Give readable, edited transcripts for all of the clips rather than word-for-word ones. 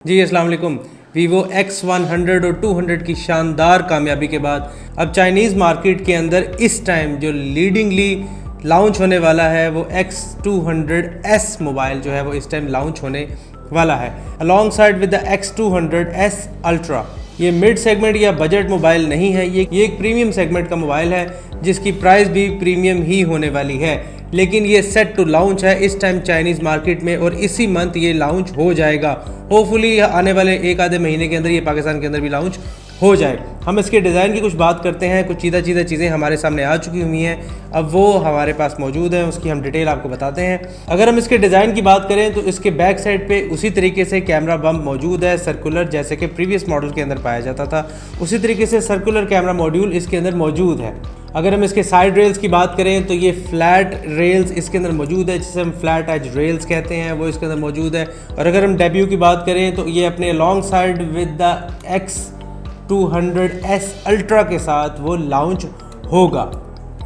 जी अस्सलाम वालेकुम। Vivo X100 और 200 की शानदार कामयाबी के बाद अब चाइनीज़ मार्केट के अंदर इस टाइम जो लीडिंगली लॉन्च होने वाला है वो X200S मोबाइल जो है वो इस टाइम लॉन्च होने वाला है along side with the X200S ultra. ये मिड सेगमेंट या बजट मोबाइल नहीं है, ये एक प्रीमियम सेगमेंट का मोबाइल है जिसकी प्राइस भी प्रीमियम ही होने वाली है, लेकिन ये सेट टू लॉन्च है इस टाइम चाइनीज़ मार्केट में और इसी मंथ ये लॉन्च हो जाएगा। होपफुली आने वाले एक आधे महीने के अंदर ये पाकिस्तान के अंदर भी लॉन्च हो जाए। हम इसके डिज़ाइन की कुछ बात करते हैं, कुछ सीधा चीज़ें हमारे सामने आ चुकी हुई हैं, अब वो हमारे पास मौजूद हैं, उसकी हम डिटेल आपको बताते हैं। अगर हम इसके डिज़ाइन की बात करें तो इसके बैक साइड पे उसी तरीके से कैमरा बम्प मौजूद है, सर्कुलर, जैसे कि प्रीवियस मॉडल के अंदर पाया जाता था उसी तरीके से सर्कुलर कैमरा मॉड्यूल इसके अंदर मौजूद है। अगर हम इसके साइड रेल्स की बात करें तो ये फ्लैट रेल्स इसके अंदर मौजूद है, जिसे हम फ्लैट एज रेल्स कहते हैं, वो इसके अंदर मौजूद है। और अगर हम डेब्यू की बात करें तो ये अपने along side with the X200S ultra के साथ वो लॉन्च होगा।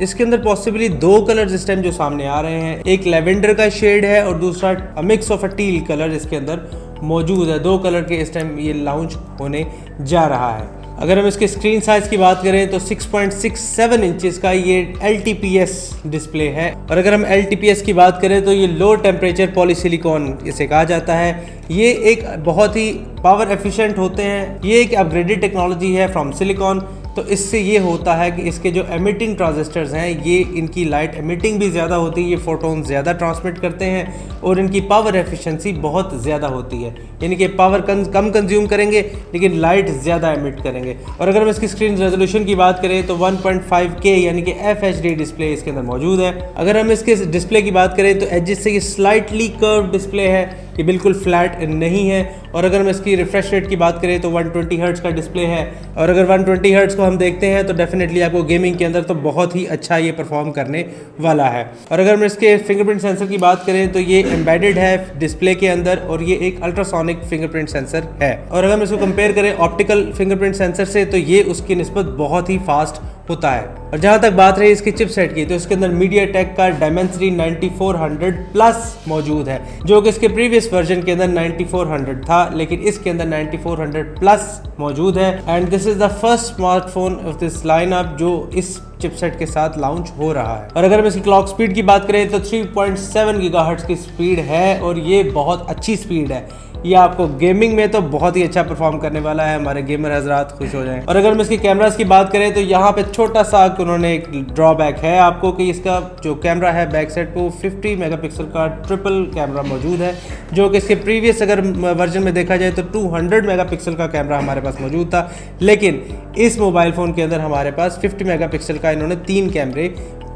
इसके अंदर पॉसिबली दो कलर्स इस टाइम जो सामने आ रहे हैं, एक लेवेंडर का शेड है और दूसरा mix of a teal colour इसके अंदर मौजूद है। दो कलर के इस टाइम ये लॉन्च होने जा रहा है। अगर हम इसके स्क्रीन साइज़ की बात करें तो 6.67 इंचेस का ये LTPS डिस्प्ले है। और अगर हम LTPS की बात करें तो ये लो टेम्परेचर पॉलीसिलिकॉन इसे कहा जाता है। ये एक बहुत ही पावर एफिशिएंट होते हैं, ये एक अपग्रेडेड टेक्नोलॉजी है फ्रॉम सिलिकॉन। तो इससे ये होता है कि इसके जो एमिटिंग ट्रांजिस्टर्स हैं ये इनकी लाइट एमिटिंग भी ज़्यादा होती है, ये फोटोन ज़्यादा ट्रांसमिट करते हैं और इनकी पावर एफिशिएंसी बहुत ज़्यादा होती है, यानी कि पावर कम कंज्यूम करेंगे लेकिन लाइट ज़्यादा एमिट करेंगे। और अगर हम इसकी स्क्रीन रेजोल्यूशन की बात करें तो 1.5K यानी कि FHD डिस्प्ले इसके अंदर मौजूद है। अगर हम इसके डिस्प्ले की बात करें तो एजेस से ये स्लाइटली कर्व डिस्प्ले है, ये बिल्कुल फ्लैट नहीं है। और अगर हम इसकी रिफ्रेश रेट की बात करें तो 120 हर्ट्ज़ का डिस्प्ले है। और अगर 120 हर्ट्ज़ को हम देखते हैं तो डेफिनेटली आपको गेमिंग के अंदर तो बहुत ही अच्छा ये परफॉर्म करने वाला है। और अगर हम इसके फिंगरप्रिंट सेंसर की बात करें तो ये एम्बेडेड है डिस्प्ले के अंदर और ये एक अल्ट्रासोनिक फिंगरप्रिंट सेंसर है। और अगर हम इसको कंपेयर करें ऑप्टिकल फिंगरप्रिंट सेंसर से तो ये उसकी निस्बत बहुत ही फास्ट होता है। और जहाँ तक बात रही इसके चिपसेट की तो इसके अंदर MediaTek का Dimensity 9400 प्लस मौजूद है, जो कि इसके प्रीवियस वर्जन के अंदर 9400 था, लेकिन इसके अंदर 9400 प्लस मौजूद है। And this is the first smartphone of this lineup जो इस चिपसेट के साथ लॉन्च हो रहा है। और अगर हम इसकी क्लॉक स्पीड की बात करें तो 3.7 गीगाहर्ट्ज़ की स्पीड है और ये बहुत अच्छी स्पीड है। ये आपको गेमिंग में तो बहुत ही अच्छा परफॉर्म करने वाला है, हमारे गेमर हजरात खुश हो जाएं। और अगर हम इसके कैमरास की बात करें तो यहाँ पे छोटा सा उन्होंने एक ड्रॉबैक है आपको कि इसका जो कैमरा है बैक साइड को 50 मेगापिक्सल का ट्रिपल कैमरा मौजूद है, जो कि इसके प्रीवियस अगर वर्जन में देखा जाए तो 200 मेगापिक्सल का कैमरा हमारे पास मौजूद था, लेकिन इस मोबाइल फ़ोन के अंदर हमारे पास 50 मेगापिक्सल का इन्होंने 3 कैमरे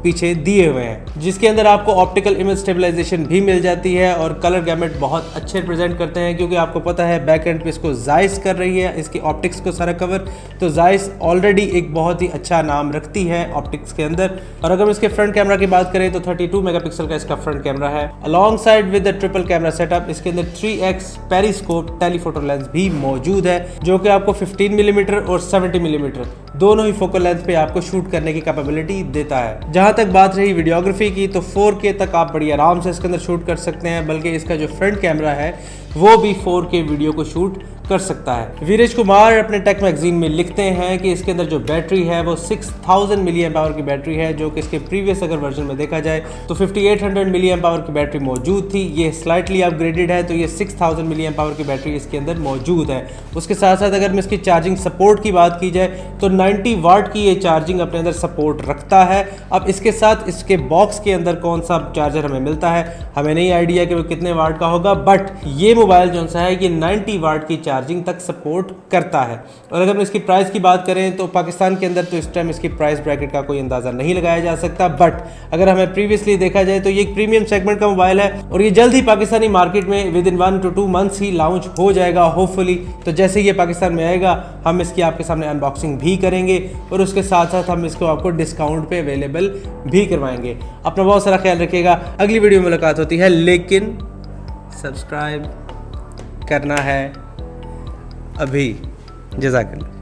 पीछे दिए हुए हैं, जिसके अंदर आपको ऑप्टिकल इमेज स्टेबलाइजेशन भी मिल जाती है और कलर गैमेट बहुत अच्छे प्रेजेंट करते हैं, क्योंकि आपको पता है बैक एंड पे इसको जायस कर रही है इसकी ऑप्टिक्स को सारा कवर। तो जायस ऑलरेडी एक बहुत ही अच्छा नाम रखती है ऑप्टिक्स के अंदर। और अगर हम इसके फ्रंट कैमरा की बात करें तो 32 मेगापिक्सल का इसका फ्रंट कैमरा है along side with the triple camera setup. इसके अंदर 3x पेरिस्कोप टेलीफोटो लेंस भी मौजूद है, जो कि आपको 15 मिलीमीटर और 70 मिलीमीटर दोनों ही फोकल लेंथ पे आपको शूट करने की कैपेबिलिटी देता है। जहां तक बात रही वीडियोग्राफी की तो 4K तक आप बड़ी आराम से इसके अंदर शूट कर सकते हैं, बल्कि इसका जो फ्रंट कैमरा है वो भी 4K वीडियो को शूट कर सकता है। वीरेश कुमार अपने टेक मैगजीन में लिखते हैं कि इसके अंदर जो बैटरी है वो 6000 मिली एम्प आवर की बैटरी है, जो कि इसके प्रीवियस अगर वर्जन में देखा जाए तो 5800 मिली एम्प आवर की बैटरी मौजूद थी। ये स्लाइटली अपग्रेडेड है तो ये 6000 मिली एम्प आवर की बैटरी इसके अंदर मौजूद है। उसके साथ साथ अगर मैं इसकी चार्जिंग सपोर्ट की बात की जाए तो 90 वाट की ये चार्जिंग अपने अंदर सपोर्ट रखता है। अब इसके साथ इसके बॉक्स के अंदर कौन सा चार्जर हमें मिलता है हमें नहीं आइडिया कि वो कितने वाट का होगा, बट ये मोबाइल जो सा है ये 90 वाट की चार्जिंग तक सपोर्ट करता है। और अगर हम इसकी प्राइस की बात करें तो पाकिस्तान के अंदर तो इस टाइम इसकी प्राइस ब्रैकेट का कोई अंदाज़ा नहीं लगाया जा सकता, बट अगर हमें प्रीवियसली देखा जाए तो ये एक प्रीमियम सेगमेंट का मोबाइल है और ये जल्द ही पाकिस्तानी मार्केट में with in 1 to 2 months he launch हो जाएगा होपफुली। तो जैसे ये पाकिस्तान में आएगा हम इसकी आपके सामने अनबॉक्सिंग भी करेंगे और उसके साथ साथ हम इसको आपको डिस्काउंट पे अवेलेबल भी करवाएंगे। अपना बहुत सारा ख्याल रखिएगा, अगली वीडियो में मुलाकात होती है, लेकिन सब्सक्राइब करना है अभी। जज़ाकल्लाह।